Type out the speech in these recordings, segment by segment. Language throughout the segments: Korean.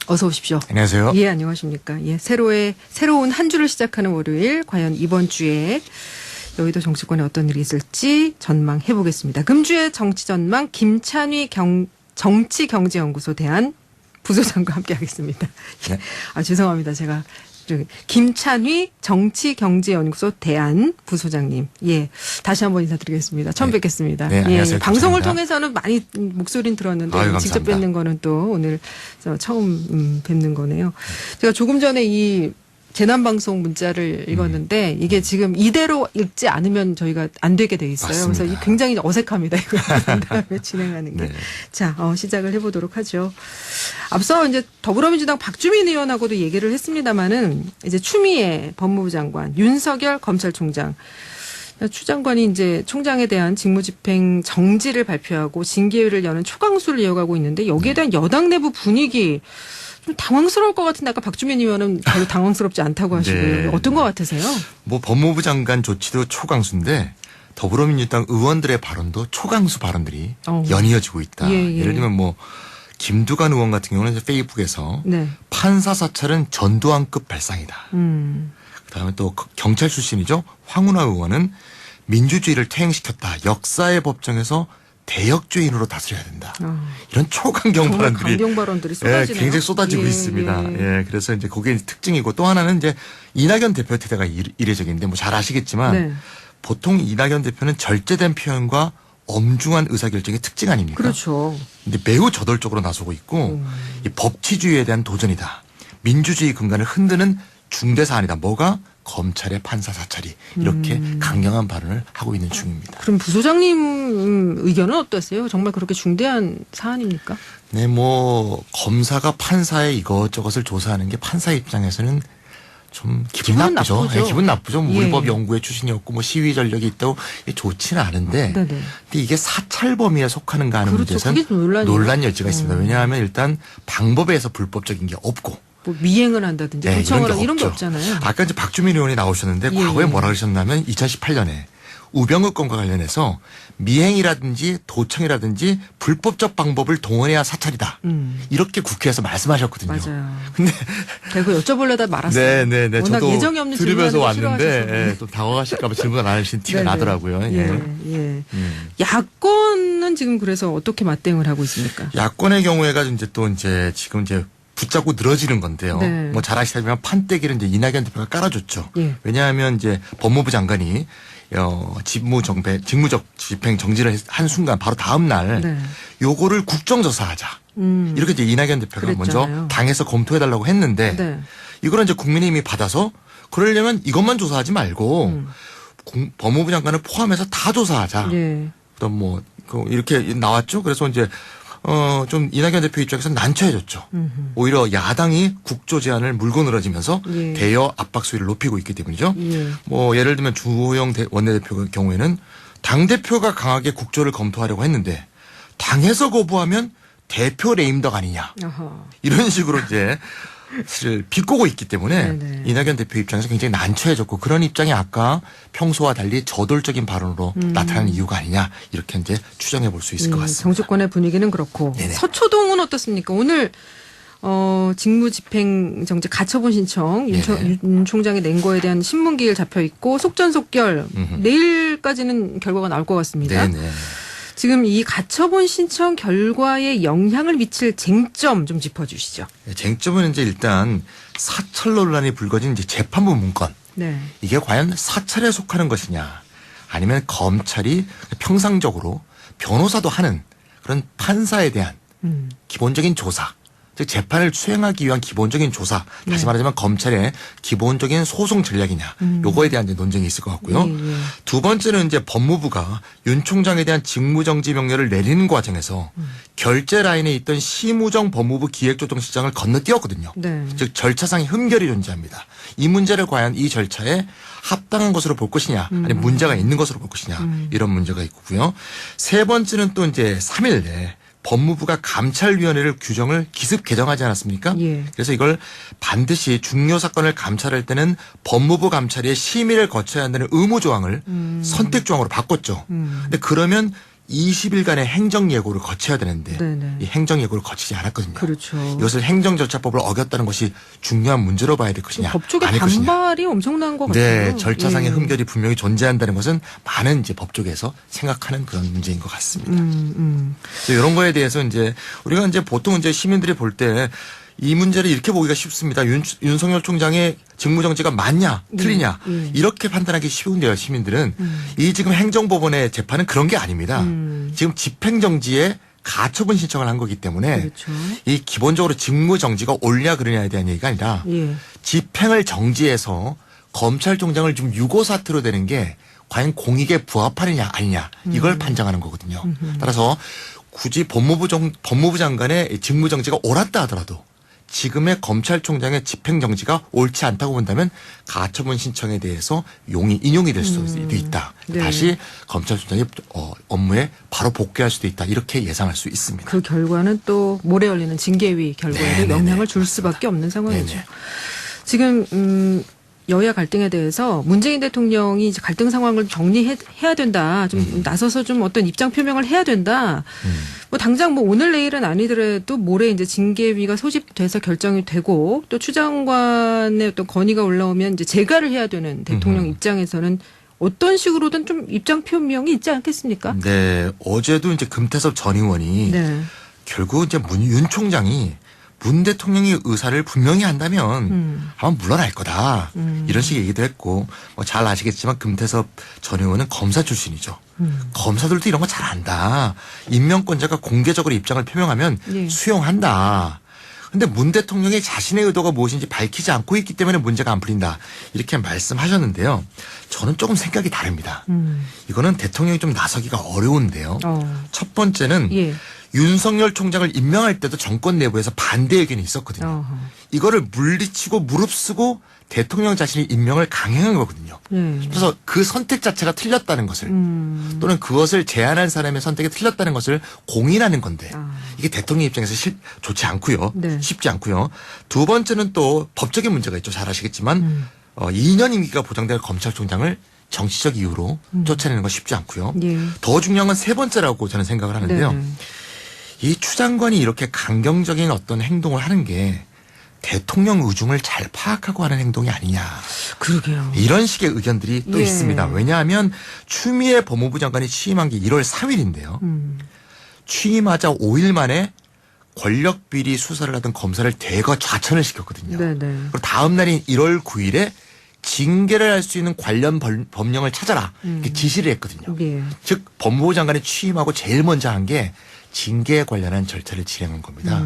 어서 오십시오. 안녕하세요. 예, 안녕하십니까. 예, 새로운 한 주를 시작하는 월요일, 과연 이번 주에 여의도 정치권에 어떤 일이 있을지 전망해 보겠습니다. 금주의 정치 전망 김찬휘 정치경제연구소 대한 부소장과 함께하겠습니다. 네. 죄송합니다. 제가 김찬휘 정치경제연구소 대한 부소장님, 예, 다시 한번 인사드리겠습니다. 처음 네. 뵙겠습니다. 네, 안녕하세요. 예, 방송을 김찬휘입니다. 통해서는 많이 목소리는 들었는데 아유, 직접 감사합니다. 뵙는 거는 또 오늘 처음 뵙는 거네요. 제가 조금 전에 이 재난방송 문자를 읽었는데 이게 지금 이대로 읽지 않으면 저희가 안 되게 돼 있어요. 맞습니다. 그래서 굉장히 어색합니다. 이거 다음에 진행하는 게. 네. 자, 시작을 해보도록 하죠. 앞서 이제 더불어민주당 박주민 의원하고도 얘기를 했습니다마는 이제 추미애 법무부 장관, 윤석열 검찰총장, 추 장관이 이제 총장에 대한 직무집행 정지를 발표하고 징계위를 여는 초강수를 이어가고 있는데 여기에 대한 여당 내부 분위기 좀 당황스러울 것 같은데 아까 박주민 의원은 별로 당황스럽지 않다고 하시고요. 네. 어떤 것 같으세요? 뭐 법무부 장관 조치도 초강수인데 더불어민주당 의원들의 발언도 초강수 발언들이 연이어지고 있다. 예. 예를 들면 뭐 김두관 의원 같은 경우는 페이스북에서 네. 판사 사찰은 전두환급 발상이다. 그다음에 또 경찰 출신이죠. 황운하 의원은 민주주의를 퇴행시켰다. 역사의 법정에서 대역죄인으로 다스려야 된다. 이런 초강경 정말 발언들이 강경 발언들이 쏟아지네요. 굉장히 쏟아지고 예, 있습니다. 예. 예, 그래서 이제 그게 특징이고 또 하나는 이제 이낙연 대표 태도가 이례적인데 뭐 잘 아시겠지만 네. 보통 이낙연 대표는 절제된 표현과 엄중한 의사결정의 특징 아닙니까? 그렇죠. 근데 매우 저돌적으로 나서고 있고 이 법치주의에 대한 도전이다. 민주주의 근간을 흔드는 중대 사안이다. 뭐가? 검찰의 판사 사찰이 이렇게 강경한 발언을 하고 있는 중입니다. 그럼 부소장님 의견은 어떠세요? 정말 그렇게 중대한 사안입니까? 네, 뭐 검사가 판사의 이것저것을 조사하는 게 판사 입장에서는 좀 기분 기분은 나쁘죠. 나쁘죠. 네, 기분 나쁘죠. 뭐 예. 우리법 연구회 출신이었고 뭐 시위 전력이 있다고 좋지는 않은데, 네네. 근데 이게 사찰 범위에 속하는가 하는 그렇죠. 문제에서는 그게 좀 논란이에요. 논란 여지가 있습니다. 왜냐하면 일단 방법에서 불법적인 게 없고. 뭐 미행을 한다든지 네, 도청을 이런 게 이런 게 없죠. 없잖아요. 아까 이제 박주민 의원이 나오셨는데 예, 과거에 예. 뭐라 그러셨냐면 2018년에 우병우 건과 관련해서 미행이라든지 도청이라든지 불법적 방법을 동원해야 사찰이다. 이렇게 국회에서 말씀하셨거든요. 맞아요. 근데 제가 여쭤보려다 말았어요. 네네네. 워낙 저도 예정이 없는 들으면서 질문하는 거 왔는데 싫어하셔서. 또 당황하실까봐 질문 안 하신 티가 네네. 나더라고요. 예. 야권은 지금 그래서 어떻게 맞대응을 하고 있습니까? 야권의 경우에가 이제 또 이제 지금 이제 붙잡고 늘어지는 건데요. 네. 뭐 잘 아시다시피 판때기를 이제 이낙연 대표가 깔아줬죠. 예. 왜냐하면 이제 법무부 장관이 직무적 집행 정지를 한 순간 바로 다음 날 네. 요거를 국정조사하자. 이렇게 이제 이낙연 대표가 그랬잖아요. 먼저 당에서 검토해달라고 했는데 네. 이거는 이제 국민의힘이 받아서 그러려면 이것만 조사하지 말고 법무부 장관을 포함해서 다 조사하자. 예. 그다음 뭐 이렇게 나왔죠. 그래서 이제 좀 이낙연 대표 입장에서는 난처해졌죠. 오히려 야당이 국조 제안을 물고 늘어지면서 예. 대여 압박 수위를 높이고 있기 때문이죠. 예. 뭐 예를 들면 주호영 원내대표 경우에는 당 대표가 강하게 국조를 검토하려고 했는데 당에서 거부하면 대표 레임덕 아니냐 아하. 이런 식으로 이제 사실 비꼬고 있기 때문에 네네. 이낙연 대표 입장에서 굉장히 난처해졌고 그런 입장이 아까 평소와 달리 저돌적인 발언으로 나타나는 이유가 아니냐 이렇게 이제 추정해 볼 수 있을 것 같습니다. 정치권의 분위기는 그렇고 네네. 서초동은 어떻습니까? 오늘 직무집행정지 가처분 신청 윤 총장이 낸 거에 대한 신문기일 잡혀 있고 속전속결 내일까지는 결과가 나올 것 같습니다. 네네. 지금 이 가처분 신청 결과에 영향을 미칠 쟁점 좀 짚어주시죠. 쟁점은 이제 일단 사찰 논란이 불거진 이제 재판부 문건. 네. 이게 과연 사찰에 속하는 것이냐 아니면 검찰이 평상적으로 변호사도 하는 그런 판사에 대한 기본적인 조사 즉 재판을 수행하기 위한 기본적인 조사 다시 말하자면 검찰의 기본적인 소송 전략이냐 요거에 대한 이제 논쟁이 있을 것 같고요. 두 번째는 이제 법무부가 윤 총장에 대한 직무정지 명령을 내리는 과정에서 결재 라인에 있던 심우정 법무부 기획조정실장을 건너뛰었거든요. 네. 즉 절차상의 흠결이 존재합니다. 이 문제를 과연 이 절차에 합당한 것으로 볼 것이냐 아니면 문제가 있는 것으로 볼 것이냐 이런 문제가 있고요. 세 번째는 또 이제 3일 내에 법무부가 감찰위원회를 규정을 기습 개정하지 않았습니까? 예. 그래서 이걸 반드시 중요 사건을 감찰할 때는 법무부 감찰의 심의를 거쳐야 한다는 의무 조항을 선택 조항으로 바꿨죠. 근데 그러면 20일간의 행정 예고를 거쳐야 되는데 네네. 이 행정 예고를 거치지 않았거든요. 그렇죠. 이것을 행정절차법을 어겼다는 것이 중요한 문제로 봐야 될 것이냐 법조계 아닐 것이냐. 반발이 엄청난 것 같아요. 네, 절차상의 예. 흠결이 분명히 존재한다는 것은 많은 이제 법조계에서 생각하는 그런 문제인 것 같습니다. 그래서 이런 거에 대해서 이제 우리가 이제 보통 이제 시민들이 볼 때 이 문제를 이렇게 보기가 쉽습니다. 윤석열 총장의 직무정지가 맞냐, 틀리냐 이렇게 판단하기 쉬운데요. 시민들은 이 지금 행정법원의 재판은 그런 게 아닙니다. 지금 집행정지에 가처분 신청을 한 거기 때문에 그렇죠. 이 기본적으로 직무정지가 옳냐 그러냐에 대한 얘기가 아니라 예. 집행을 정지해서 검찰총장을 좀 유고 사퇴로 되는 게 과연 공익에 부합하느냐 아니냐 이걸 판정하는 거거든요. 따라서 굳이 법무부 장관의 직무정지가 옳았다 하더라도 지금의 검찰총장의 집행정지가 옳지 않다고 본다면 가처분 신청에 대해서 인용이 될 수도 있다. 네. 다시 검찰총장이 업무에 바로 복귀할 수도 있다. 이렇게 예상할 수 있습니다. 그 결과는 또 모레 열리는 징계위 결과에도 네네네. 영향을 줄 맞습니다. 수밖에 없는 상황이죠. 네네. 지금 여야 갈등에 대해서 문재인 대통령이 이제 갈등 상황을 정리해야 된다. 좀 나서서 좀 어떤 입장 표명을 해야 된다. 뭐 당장 뭐 오늘 내일은 아니더라도 모레 이제 징계위가 소집돼서 결정이 되고 또 추 장관의 어떤 건의가 올라오면 이제 재가를 해야 되는 대통령 입장에서는 어떤 식으로든 좀 입장 표명이 있지 않겠습니까? 네, 어제도 이제 금태섭 전 의원이 네. 결국 이제 윤 총장이 문 대통령이 의사를 분명히 한다면 아마 물러날 거다. 이런 식의 얘기도 했고 뭐 잘 아시겠지만 금태섭 전 의원은 검사 출신이죠. 검사들도 이런 거 잘 안다. 임명권자가 공개적으로 입장을 표명하면 예. 수용한다. 근데 문 대통령이 자신의 의도가 무엇인지 밝히지 않고 있기 때문에 문제가 안 풀린다. 이렇게 말씀하셨는데요. 저는 조금 생각이 다릅니다. 이거는 대통령이 좀 나서기가 어려운데요. 첫 번째는 예. 윤석열 총장을 임명할 때도 정권 내부에서 반대 의견이 있었거든요. 어허. 이거를 물리치고 무릅쓰고 대통령 자신이 임명을 강행한 거거든요. 그래서 그 선택 자체가 틀렸다는 것을 또는 그것을 제안한 사람의 선택이 틀렸다는 것을 공인하는 건데 이게 대통령 입장에서 좋지 않고요. 네. 쉽지 않고요. 두 번째는 또 법적인 문제가 있죠. 잘 아시겠지만 2년 임기가 보장될 검찰총장을 정치적 이유로 쫓아내는 건 쉽지 않고요. 예. 더 중요한 건 세 번째라고 저는 생각을 하는데요. 네. 이 추 장관이 이렇게 강경적인 어떤 행동을 하는 게 대통령 의중을 잘 파악하고 하는 행동이 아니냐. 그러게요. 이런 식의 의견들이 또 예. 있습니다. 왜냐하면 추미애 법무부 장관이 취임한 게 1월 3일인데요. 취임하자 5일 만에 권력 비리 수사를 하던 검사를 대거 좌천을 시켰거든요. 네네. 그리고 다음 날인 1월 9일에 징계를 할 수 있는 관련 법령을 찾아라 이렇게 지시를 했거든요. 예. 즉 법무부 장관이 취임하고 제일 먼저 한 게 징계에 관련한 절차를 진행한 겁니다.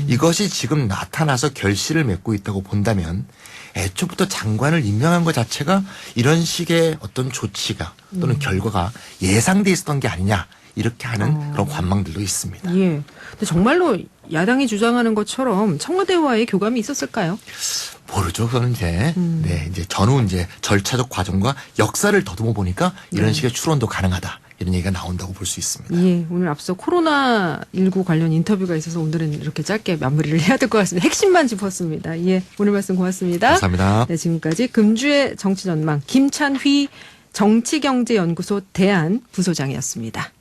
이것이 지금 나타나서 결실을 맺고 있다고 본다면 애초부터 장관을 임명한 것 자체가 이런 식의 어떤 조치가 또는 결과가 예상돼 있었던 게 아니냐 이렇게 하는 그런 관망들도 있습니다. 예. 근데 정말로 야당이 주장하는 것처럼 청와대와의 교감이 있었을까요? 모르죠. 그거는 이제 이제 전후 이제 절차적 과정과 역사를 더듬어 보니까 이런 식의 추론도 가능하다. 이런 얘기가 나온다고 볼 수 있습니다. 예. 오늘 앞서 코로나19 관련 인터뷰가 있어서 오늘은 이렇게 짧게 마무리를 해야 될 것 같습니다. 핵심만 짚었습니다. 예. 오늘 말씀 고맙습니다. 감사합니다. 네, 지금까지 금주의 정치전망 김찬휘 정치경제연구소 대안부소장이었습니다.